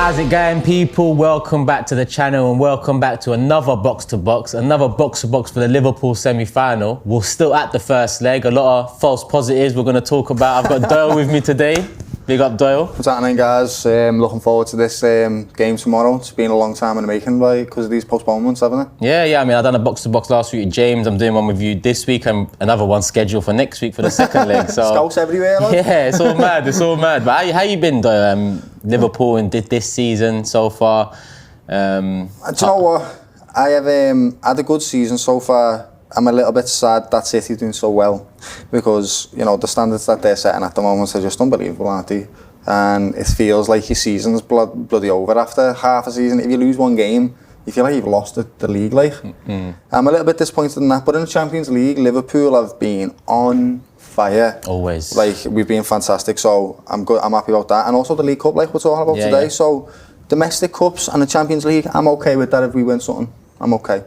How's it going, people? Welcome back to the channel and welcome back to another box to box for the Liverpool semi-final. We're still at the first leg. A lot of false positives we're going to talk about. I've got Doyle with me today. Big up, Doyle. What's happening, guys? Looking forward to this game tomorrow. It's been a long time in the making because of these postponements, haven't it? Yeah. I mean, I've done a box to box last week with James. I'm doing one with you this week and another one scheduled for next week for the second leg. So Scouts everywhere, like. Yeah, it's all mad. It's all mad. But how you been, Doyle? Liverpool and did this season so far. Do you know what? I have had a good season so far. I'm a little bit sad that City's doing so well because, you know, the standards that they're setting at the moment are just unbelievable, aren't they? And it feels like your season's bloody over after half a season. If you lose one game, you feel like you've lost the league, like. I'm a little bit disappointed in that, but in the Champions League, Liverpool have been on fire. Always. Like, we've been fantastic, so I'm good. I'm happy about that. And also the League Cup, like we're talking about today. Yeah. So, domestic cups and the Champions League, I'm okay with that if we win something. I'm okay.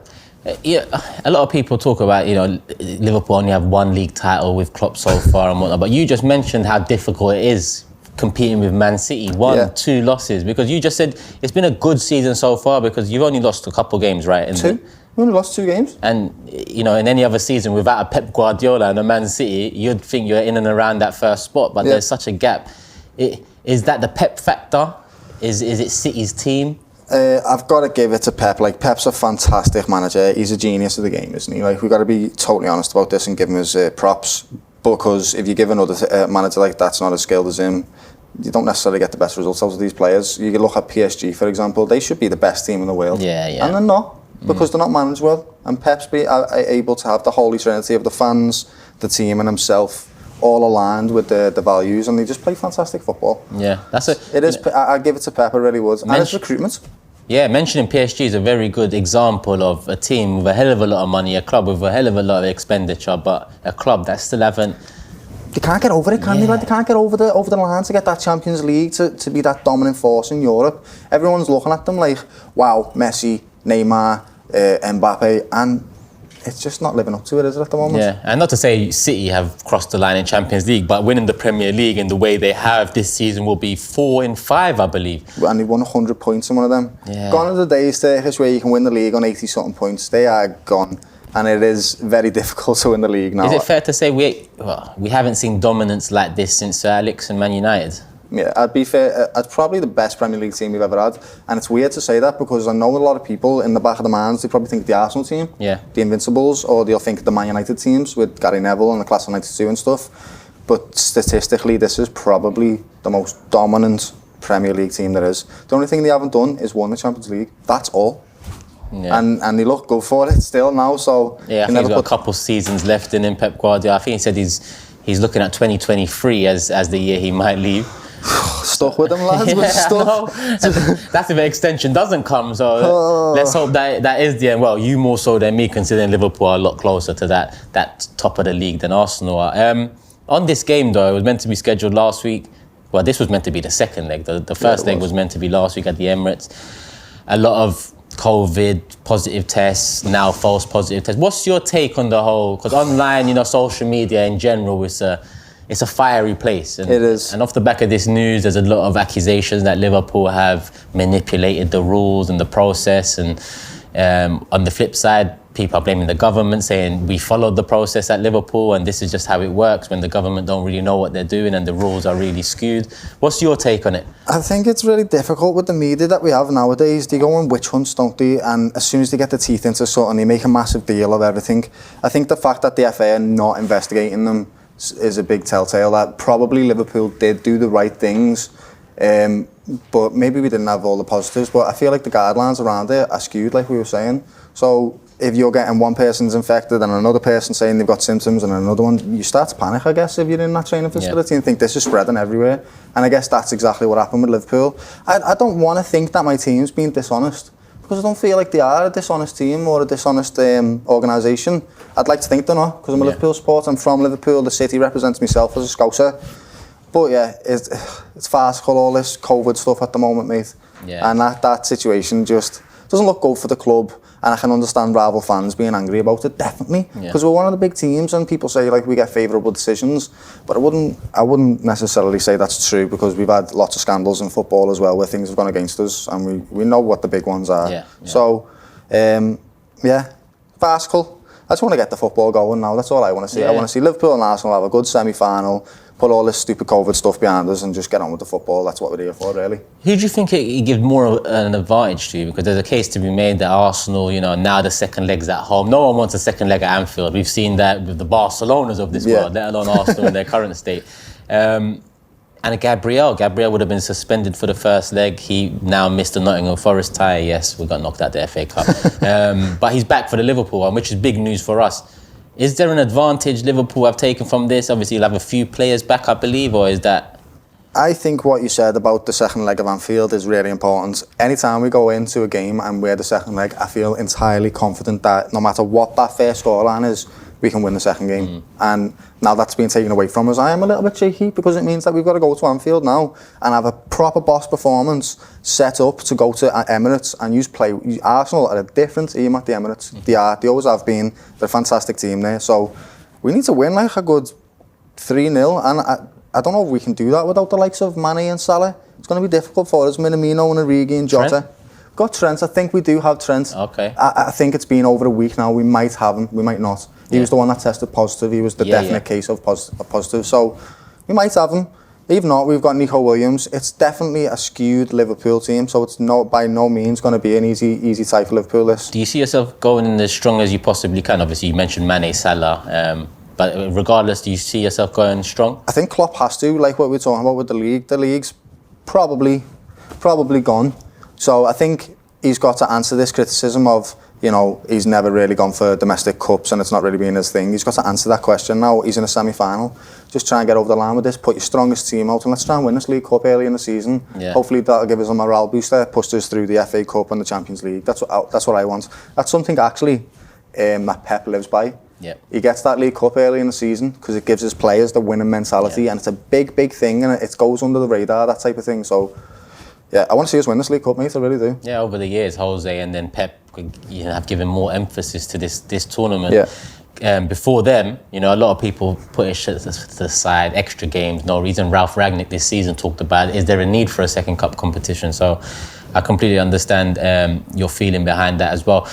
Yeah, a lot of people talk about, you know, Liverpool only have one league title with Klopp so far and whatnot, but you just mentioned how difficult it is competing with Man City. Two losses, because you just said it's been a good season so far because you've only lost a couple games, right? We only lost 2 games. And, you know, in any other season without a Pep Guardiola and a Man City, you'd think you're in and around that first spot, but there's such a gap. Is that the Pep factor? Is it City's team? I've got to give it to Pep. Like, Pep's a fantastic manager. He's a genius of the game, isn't he? Like, we've got to be totally honest about this and give him his props. Because if you give another manager like that's not as skilled as him, you don't necessarily get the best results out of these players. You can look at PSG, for example. They should be the best team in the world. Yeah. And they're not, because they're not managed well. And Pep's able to have the holy trinity of the fans, the team and himself all aligned with the values, and they just play fantastic football. Yeah, I give it to Pep, I really would. And it's recruitment. Yeah, mentioning PSG is a very good example of a team with a hell of a lot of money, a club with a hell of a lot of expenditure, but a club that still haven't... They can't get over it, can they? Like, they can't get over the line to get that Champions League, to be that dominant force in Europe. Everyone's looking at them like, wow, Messi, Neymar, Mbappe, and it's just not living up to it, is it, at the moment? Yeah, and not to say City have crossed the line in Champions League, but winning the Premier League in the way they have this season will be 4 in 5, I believe. And they won 100 points in one of them. Yeah. Gone are the days, Turkish, where you can win the league on 80-something points. They are gone. And it is very difficult to win the league now. Is it fair to say we haven't seen dominance like this since Sir Alex and Man United? Yeah, I'd be fair. It's probably the best Premier League team we've ever had. And it's weird to say that because I know a lot of people in the back of the minds, they probably think the Arsenal team, the Invincibles, or they'll think the Man United teams with Gary Neville and the class of 92 and stuff. But statistically, this is probably the most dominant Premier League team there is. The only thing they haven't done is won the Champions League. That's all. Yeah. And they look good for it still now. So yeah, I think he's got a couple seasons left in Pep Guardiola. I think he said he's looking at 2023 as the year he might leave. Stuck with them, lads. We're stuck. No, that's if an extension doesn't come. So let's hope that is the end. Well, you more so than me, considering Liverpool are a lot closer to that top of the league than Arsenal are. On this game, though, it was meant to be scheduled last week. Well, this was meant to be the second leg. The first leg was meant to be last week at the Emirates. A lot of COVID positive tests, now false positive tests. What's your take on the whole? Because online, you know, social media in general is it's a fiery place. And, it is. And off the back of this news, there's a lot of accusations that Liverpool have manipulated the rules and the process. And on the flip side, people are blaming the government, saying we followed the process at Liverpool and this is just how it works when the government don't really know what they're doing and the rules are really skewed. What's your take on it? I think it's really difficult with the media that we have nowadays. They go on witch hunts, don't they? And as soon as they get the teeth into something, they make a massive deal of everything. I think the fact that the FA are not investigating them is a big telltale that probably Liverpool did do the right things, but maybe we didn't have all the positives. But I feel like the guidelines around it are skewed, like we were saying. So if you're getting one person's infected and another person saying they've got symptoms and another one, you start to panic, I guess, if you're in that training facility and think this is spreading everywhere. And I guess that's exactly what happened with Liverpool. I don't want to think that my team's being dishonest, because I don't feel like they are a dishonest team or a dishonest organisation. I'd like to think they're not, because I'm a Liverpool supporter. I'm from Liverpool. The city represents myself as a Scouser. But yeah, it's farcical, all this COVID stuff at the moment, mate. Yeah. And that situation just doesn't look good for the club, and I can understand rival fans being angry about it, definitely, because we're one of the big teams, and people say like we get favourable decisions, but I wouldn't necessarily say that's true, because we've had lots of scandals in football as well where things have gone against us, and we know what the big ones are. So, farcical. I just want to get the football going now. That's all I want to see. I want to see Liverpool and Arsenal have a good semi-final, put all this stupid COVID stuff behind us and just get on with the football. That's what we're here for, really. Who do you think it gives more an advantage to? Because there's a case to be made that Arsenal, now the second leg's at home. No one wants a second leg at Anfield. We've seen that with the Barcelonas of this world, let alone Arsenal in their current state. And Gabriel would have been suspended for the first leg. He now missed the Nottingham Forest tie. Yes, we got knocked out the FA Cup. But he's back for the Liverpool one, which is big news for us. Is there an advantage Liverpool have taken from this? Obviously, you'll have a few players back, I believe, or is that... I think what you said about the second leg of Anfield is really important. Anytime we go into a game and we're the second leg, I feel entirely confident that no matter what that first scoreline is, we can win the second game. And now that's been taken away from us. I am a little bit shaky because it means that we've got to go to Anfield now and have a proper boss performance set up to go to Emirates and Arsenal are a different team at the Emirates. They always have been. They're a fantastic team there. So we need to win like a good 3-0, and I don't know if we can do that without the likes of Mane and Salah. It's going to be difficult for us. Minamino and Origi and Jota. We've got Trent. I think we do have Trent. Okay. I think it's been over a week now. We might have him. We might not. He was the one that tested positive. He was the definite case of positive. So we might have him. If not, we've got Nico Williams. It's definitely a skewed Liverpool team, so it's by no means going to be an easy tie for Liverpool. This. Do you see yourself going in as strong as you possibly can? Obviously, you mentioned Mane, Salah, but regardless, do you see yourself going strong? I think Klopp has to, like what we're talking about with the league. The league's probably gone. So I think he's got to answer this criticism of, he's never really gone for domestic cups and it's not really been his thing. He's got to answer that question now. He's in a semi-final. Just try and get over the line with this, put your strongest team out and let's try and win this League Cup early in the season. Hopefully that'll give us a morale booster, push us through the FA Cup and the Champions League. That's what I want. That's something actually that Pep lives by. He gets that League Cup early in the season because it gives his players the winning mentality and it's a big thing and it goes under the radar, that type of thing. So I want to see us win this League Cup, mate. I really do. Yeah, over the years, Jose and then Pep have given more emphasis to this tournament. Before them, a lot of people put it to the side, extra games, no reason. Ralph Rangnick this season talked about, is there a need for a second cup competition? So I completely understand your feeling behind that as well.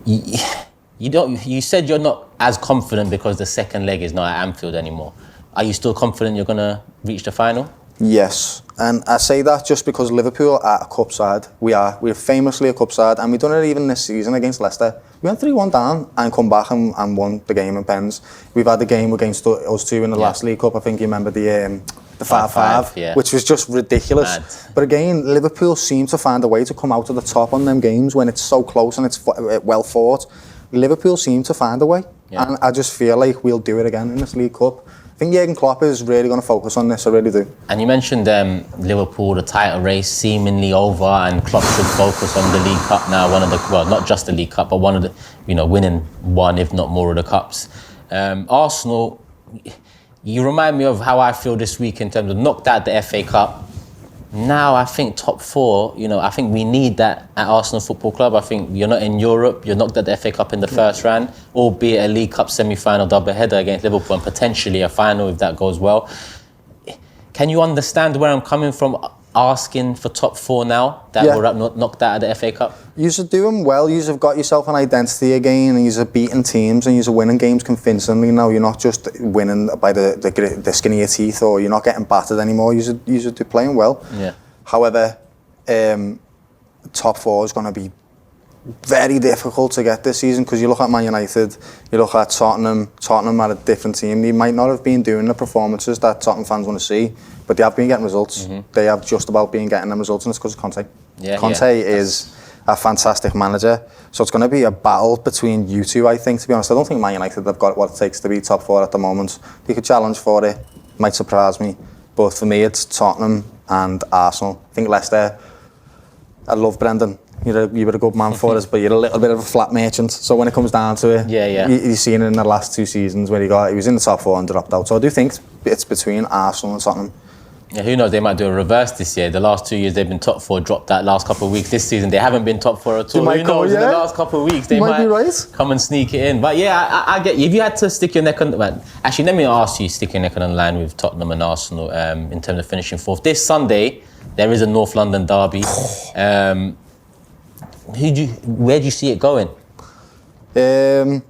You said you're not as confident because the second leg is not at Anfield anymore. Are you still confident you're going to reach the final? Yes, and I say that just because Liverpool are a cup side. We're famously a cup side, and we've done it even this season against Leicester. We went 3-1 down and come back and won the game in pens. We've had the game against us two in the last League Cup. I think you remember the 5-5, which was just ridiculous. Mad. But again, Liverpool seem to find a way to come out of the top on them games when it's so close and it's well fought. Liverpool seem to find a way, and I just feel like we'll do it again in this League Cup. I think Jurgen Klopp is really going to focus on this, I really do. And you mentioned Liverpool, the title race seemingly over, and Klopp should focus on the League Cup now, not just the League Cup, but one of the, winning one, if not more of the cups. Arsenal, you remind me of how I feel this week in terms of knocked out the FA Cup. Now I think top four, I think we need that at Arsenal Football Club. I think you're not in Europe, you're knocked at the FA Cup in the first round, albeit a League Cup semi-final double-header against Liverpool and potentially a final if that goes well. Can you understand where I'm coming from asking for top four now that we're knocked out of the FA Cup? You're doing well, you've got yourself an identity again and you're beating teams and you're winning games convincingly now. You're not just winning by the skin of your teeth or you're not getting battered anymore. You're playing well. However, top four is going to be very difficult to get this season because you look at Man United, you look at Tottenham are a different team. They might not have been doing the performances that Tottenham fans want to see, but they have been getting results. They have just about been getting them results, and it's because of Conte. Conte is a fantastic manager, so it's going to be a battle between you two, I think, to be honest. I don't think Man United have got what it takes to be top four at the moment. They could challenge for it, might surprise me, but for me it's Tottenham and Arsenal. I think Leicester, I love Brendan. You're a good man for us, but you're a little bit of a flat merchant. So when it comes down to it, you've seen it in the last two seasons where he was in the top four and dropped out. So I do think it's between Arsenal and Tottenham. Yeah, who knows? They might do a reverse this year. The last 2 years they've been top four, dropped that last couple of weeks. This season they haven't been top four at all. Who knows? In the last couple of weeks they might be right. come and sneak it in. But yeah, I get you. If you had to stick your neck on, well, actually, let me ask you, stick your neck on the line with Tottenham and Arsenal in terms of finishing fourth. This Sunday there is a North London derby. Where do you see it going? This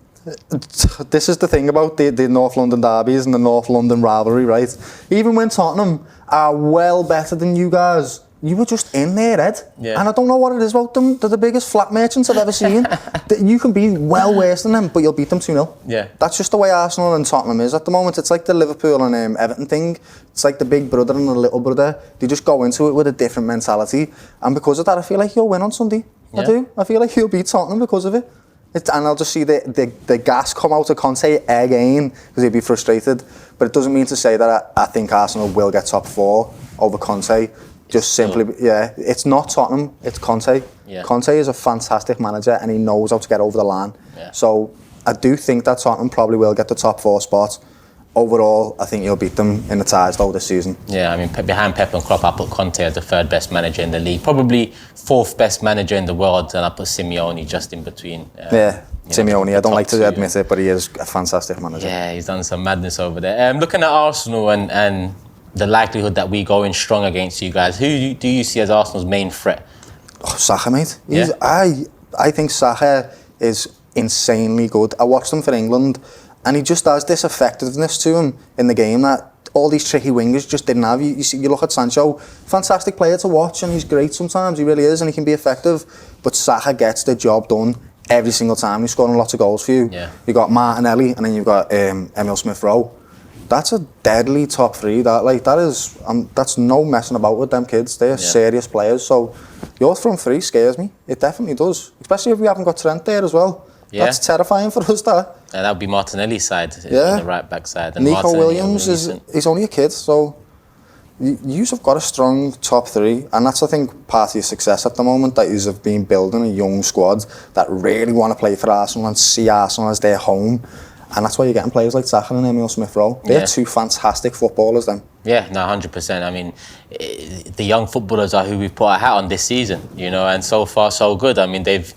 is the thing about the North London derbies and the North London rivalry, right? Even when Tottenham are well better than you guys, you were just in there, Ed. Yeah. And I don't know what it is about them. They're the biggest flat merchants I've ever seen. You can be well worse than them, but you'll beat them 2-0. Yeah. That's just the way Arsenal and Tottenham is at the moment. It's like the Liverpool and Everton thing. It's like the big brother and the little brother. They just go into it with a different mentality. And because of that, I feel like you'll win on Sunday. Yeah. I do. I feel like you'll beat Tottenham because of it. And I'll just see the gas come out of Conte again because he'll be frustrated. But it doesn't mean to say that I think Arsenal will get top four over Conte. Just simply, it's not Tottenham, it's Conte. Yeah. Conte is a fantastic manager and he knows how to get over the line. Yeah. So I do think that Tottenham probably will get the top four spot. Overall, I think you'll beat them in the ties though this season. Yeah, I mean, behind Pep and Klopp, I put Conte as the third best manager in the league. Probably fourth best manager in the world, and I put Simeone just in between. Simeone, I don't like to admit it, but he is a fantastic manager. Yeah, he's done some madness over there. Looking at Arsenal and the likelihood that we go in strong against you guys, who do you see as Arsenal's main threat? Oh, Saka, mate. Yeah. I think Saka is insanely good. I watched him for England, and he just has this effectiveness to him in the game that all these tricky wingers just didn't have. You look at Sancho, fantastic player to watch, and he's great sometimes, he really is, and he can be effective. But Saka gets the job done every single time. He's scoring lots of goals for you. Yeah. You've got Martinelli, and then you've got Emil Smith-Rowe. That's a deadly top three. That's no messing about with them kids. They're serious players. So your front three scares me. It definitely does, especially if we haven't got Trent there as well. Yeah. That's terrifying for us, that. And that would be Martinelli's side, on the right back side. And Nico Martinelli Williams, he's only a kid, so you have got a strong top three, and that's, I think, part of your success at the moment, that you have been building a young squad that really want to play for Arsenal and see Arsenal as their home. And that's why you're getting players like Saka and Emil Smith-Rowe. They're two fantastic footballers, them. Yeah, no, 100%. I mean, the young footballers are who we've put our hat on this season, and so far so good. I mean, they've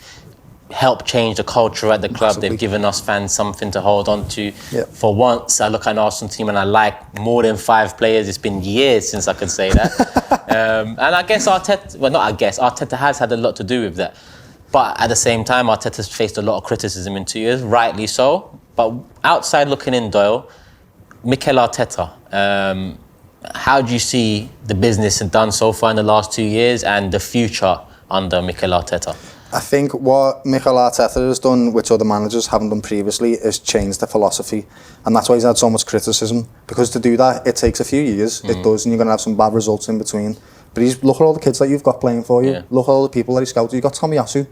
helped change the culture at the club. Massively. They've given us fans something to hold on to. Yep. For once, I look at an Arsenal team and I like more than 5 players. It's been years since I could say that. And I guess Arteta has had a lot to do with that. But at the same time, Arteta's faced a lot of criticism in 2 years, rightly so. But outside looking in, Doyle, Mikel Arteta, how do you see the business done so far in the last 2 years and the future under Mikel Arteta? I think what Mikel Arteta has done, which other managers haven't done previously, is change the philosophy. And that's why he's had so much criticism. Because to do that, it takes a few years. It does, and you're going to have some bad results in between. But look at all the kids that you've got playing for you. Yeah. Look at all the people that he scouted. You've got Tomiyasu.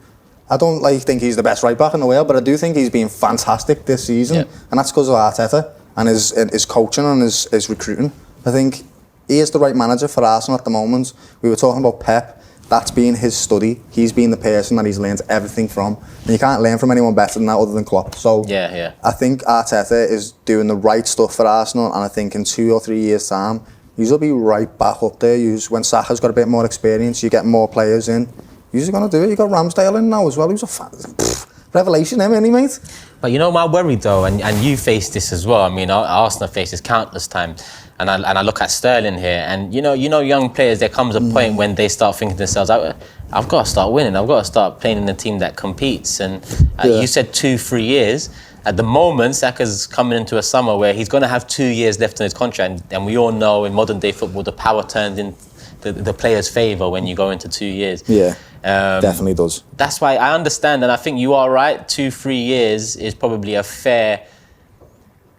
I don't think he's the best right back in the world, but I do think he's been fantastic this season. Yeah. And that's because of Arteta and his coaching and his recruiting. I think he is the right manager for Arsenal at the moment. We were talking about Pep. That's been his study. He's been the person that he's learned everything from. And you can't learn from anyone better than that other than Klopp. So I think Arteta is doing the right stuff for Arsenal, and I think in 2 or 3 years' time, you'll be right back up there. When Saka's got a bit more experience, you get more players in. You're going to do it. You got Ramsdale in now as well. He was a revelation, isn't he, mate? But my worry though, and you face this as well. I mean, Arsenal face this countless times. And I look at Sterling here, and young players, there comes a point when they start thinking to themselves, I've got to start winning. I've got to start playing in a team that competes. And you said 2-3 years. At the moment, Saka's coming into a summer where he's going to have 2 years left in his contract. And we all know in modern day football, the power turns in the player's favour when you go into 2 years. Yeah, definitely does. That's why I understand, and I think you are right. 2-3 years is probably a fair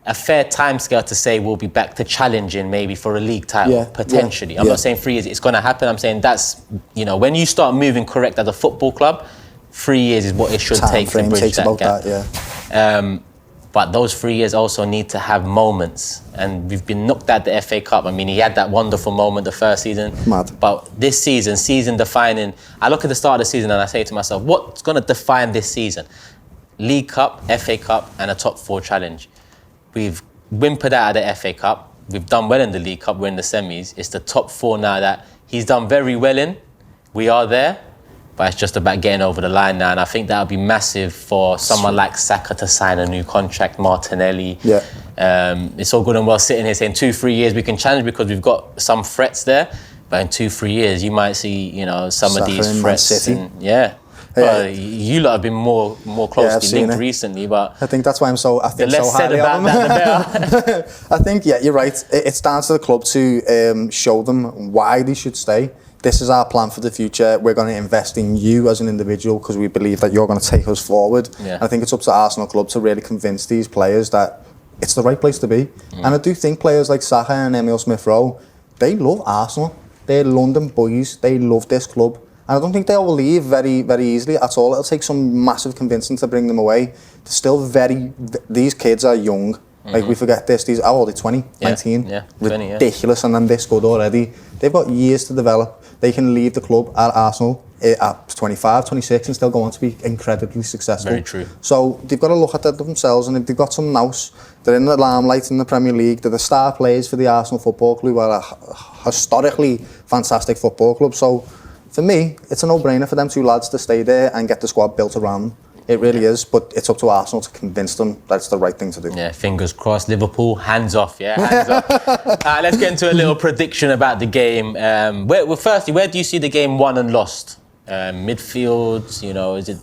timescale to say we'll be back to challenging maybe for a league title, potentially. I'm not saying 3 years it's going to happen. I'm saying that's, when you start moving correct as a football club, 3 years is what it should take to bridge that gap. But those 3 years also need to have moments. And we've been knocked out the FA Cup. I mean, he had that wonderful moment the first season. Mad. But this season defining, I look at the start of the season and I say to myself, what's going to define this season? League Cup, FA Cup, and a top 4 challenge. We've whimpered out of the FA Cup. we've done well in the League Cup, we're in the semis. It's the top 4 now that he's done very well in. We are there, but it's just about getting over the line now. And I think that would be massive for someone like Saka to sign a new contract, Martinelli. Yeah. It's all good and well sitting here saying 2-3 years we can challenge because we've got some threats there. But in 2-3 years, you might see, some Saka of these in threats. Man City. And, yeah. Well, you lot have been more closely linked recently, but I think that's why I'm so. I think the less so said highly about of that, them. the better. I think you're right. It's down to the club to show them why they should stay. This is our plan for the future. We're going to invest in you as an individual because we believe that you're going to take us forward. Yeah. And I think it's up to Arsenal club to really convince these players that it's the right place to be. And I do think players like Saka and Emile Smith-Rowe, they love Arsenal. They're London boys. They love this club. And I don't think they'll leave very, very easily at all. It'll take some massive convincing to bring them away. They're still these kids are young. Like, we forget this. How old are they? 20? 19? Yeah, 20, Ridiculous, and then this good already. They've got years to develop. They can leave the club at Arsenal at 25, 26 and still go on to be incredibly successful. Very true. So they've got to look at that themselves, and if they've got some nous, they're in the limelight in the Premier League, they're the star players for the Arsenal Football Club, who are a historically fantastic football club. So for me, it's a no-brainer for them 2 lads to stay there and get the squad built around them. It really is, but it's up to Arsenal to convince them that it's the right thing to do. Yeah, fingers crossed. Liverpool, hands off, hands off. Let's get into a little prediction about the game. Firstly, where do you see the game won and lost? Midfield, is it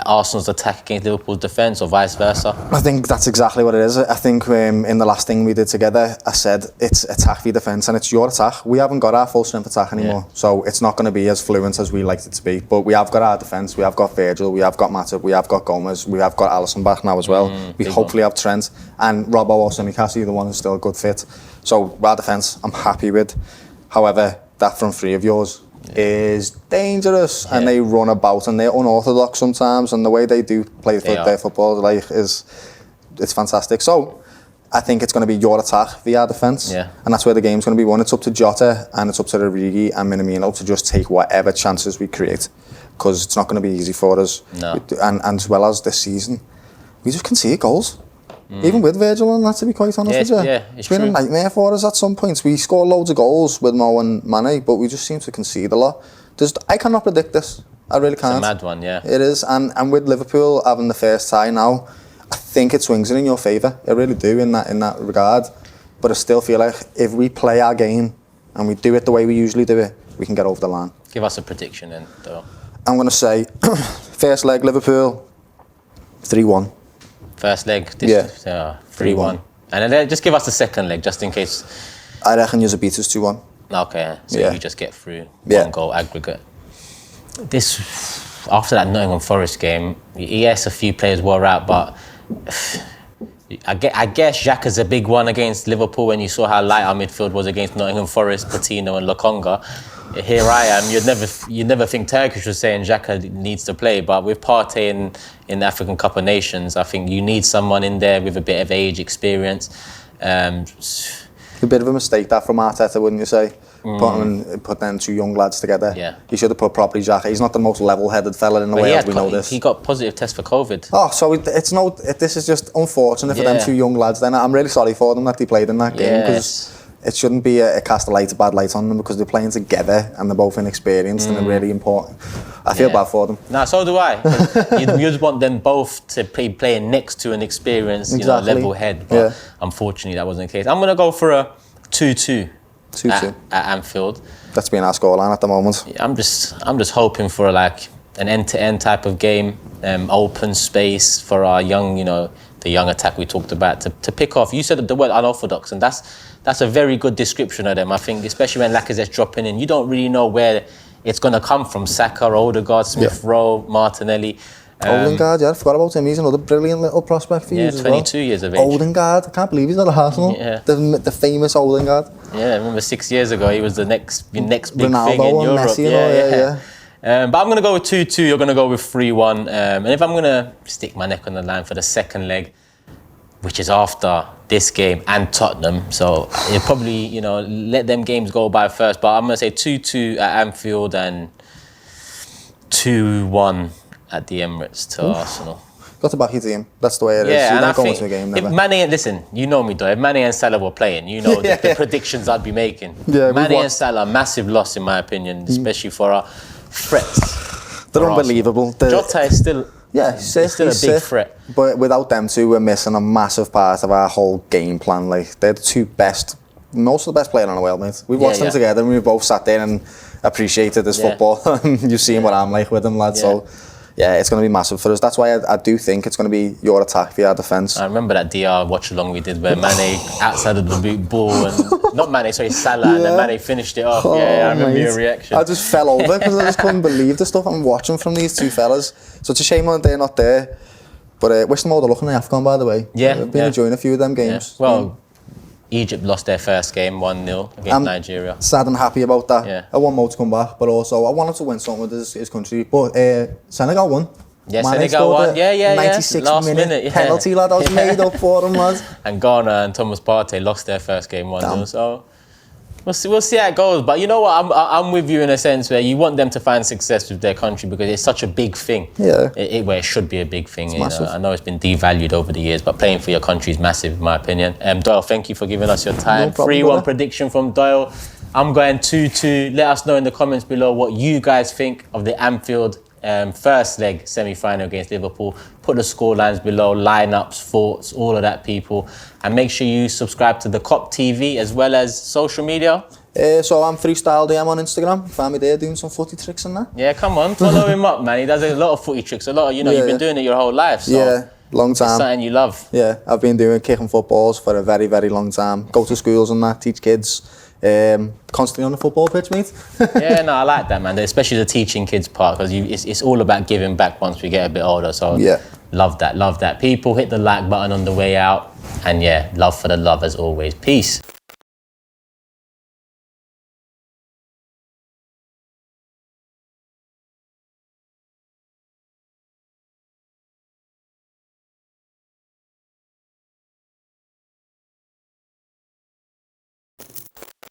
Arsenal's attack against Liverpool's defence or vice versa? I think that's exactly what it is. I think in the last thing we did together, I said it's attack v defence and it's your attack. We haven't got our full strength attack anymore, so it's not going to be as fluent as we liked it to be. But we have got our defence, we have got Virgil, we have got Matip, we have got Gomez, we have got Alisson back now as well. We hopefully have Trent and Robbo or Simicassi, the one who's still a good fit. So our defence, I'm happy with. However, that front 3 of yours is dangerous, and they run about and they're unorthodox sometimes, and the way they do play their football it's fantastic. So I think it's going to be your attack via defence, and that's where the game's going to be won. It's up to Jota and it's up to Origi and Minamino to just take whatever chances we create, because it's not going to be easy for us. And as well as this season, we just concede goals. Even with Virgil and that, to be quite honest with you. It's been a nightmare for us at some points. We score loads of goals with Mo and Mane, but we just seem to concede a lot. I cannot predict this. I really can't. It's a mad one, It is. And with Liverpool having the first tie now, I think it swings it in your favour. I really do in that regard. But I still feel like if we play our game and we do it the way we usually do it, we can get over the line. Give us a prediction then, though. I'm going to say, first leg, Liverpool, 3-1. First leg, 3-1. And then just give us the second leg, just in case. I reckon you'll beat us 2-1. Okay, so you just get through 1 goal aggregate. After that Nottingham Forest game, yes, a few players were out, but I guess Xhaka's a big one against Liverpool when you saw how light our midfield was against Nottingham Forest, Patino and Lokonga. Here I am. You'd never think Turkish was saying Xhaka needs to play, but with Partey in the African Cup of Nations, I think you need someone in there with a bit of age, experience. A bit of a mistake that from Arteta, wouldn't you say? Put them 2 young lads together. He should have put properly Xhaka. He's not the most level-headed fella in the way as we know this. He got positive test for COVID. Oh, so this is just unfortunate for them 2 young lads. Then I'm really sorry for them that they played in that game, because it shouldn't be a cast of bad light on them, because they're playing together and they're both inexperienced and they're really important. I feel bad for them. No, so do I. You'd want them both to be playing next to an experienced, level head. But unfortunately, that wasn't the case. I'm going to go for a 2-2 at Anfield. That's been our scoreline at the moment. I'm just hoping for an end-to-end type of game, open space for our young, the young attack we talked about to pick off. You said the word unorthodox, and that's a very good description of them. I think, especially when Lacazette's dropping in, you don't really know where it's going to come from. Saka, Odegaard, Smith-Rowe, Martinelli. Odegaard, I forgot about him. He's another brilliant little prospect for you as well. 22 years of age. Odegaard, I can't believe he's at Arsenal. The famous Odegaard. Yeah, I remember 6 years ago he was the next big Ronaldo thing in Europe. Messi, but I'm going to go with 2-2, you're going to go with 3-1. And if I'm going to stick my neck on the line for the second leg, which is after this game and Tottenham, so you probably, let them games go by first, but I'm going to say 2-2 at Anfield and 2-1 at the Emirates to Arsenal. Got to back your team. That's the way it is. Yeah, You and don't I go think into a game, if never. Mane, listen, you know me though. If Mane and Salah were playing, you know the predictions I'd be making. Yeah, Mane and Salah, massive loss in my opinion, especially for our threats. They're for unbelievable. Arsenal. Jota is still, Sick, still a he's big sick. threat. But without them two, we're missing a massive part of our whole game plan. Like, they're the two best, most of the best players in the world, mate. We've watched them together and we've both sat there and appreciated this football. You've seen what I'm like with them, lads. So, yeah, it's going to be massive for us. That's why I do think it's going to be your attack via our defence. I remember that DR watch along we did where Mane outside of the big ball and not Mane, sorry, Salah, and then Mane finished it off. I remember your reaction. I just fell over because I just couldn't believe the stuff I'm watching from these two fellas. So it's a shame that they're not there. But wish them all the luck in the AFCON, by the way. I've been enjoying a few of them games. Well, Egypt lost their first game 1-0 against Nigeria. Sad and happy about that. Yeah. I want Mo to come back, but also I wanted to win something with his country. But Senegal won. Yeah, Mane Senegal won. 96 Last minute penalty, lad. I was made up for them, lad. And Ghana and Thomas Partey lost their first game 1-0. So we'll see how it goes. But you know what? I'm with you in a sense where you want them to find success with their country because it's such a big thing. Yeah. Where it should be a big thing. Massive. I know it's been devalued over the years, but playing for your country is massive, in my opinion. Doyle, thank you for giving us your time. No problem, 3-1 prediction from Doyle. I'm going 2-2. Let us know in the comments below what you guys think of the Anfield first leg semi-final against Liverpool. Put the scorelines below, lineups, thoughts, all of that, people. And make sure you subscribe to the COP TV as well as social media. So I'm Freestyle DM on Instagram. Find me there doing some footy tricks and that. Yeah, come on, follow him up, man. He does a lot of footy tricks. A lot of, you've been doing it your whole life. So long time. It's something you love. Yeah, I've been doing kicking footballs for a very, very long time. Go to schools and that, teach kids. Constantly on the football pitch, mate. Yeah, no, I like that, man. Especially the teaching kids part, because it's all about giving back once we get a bit older. So love that. People, hit the like button on the way out. And love for the love as always. Peace.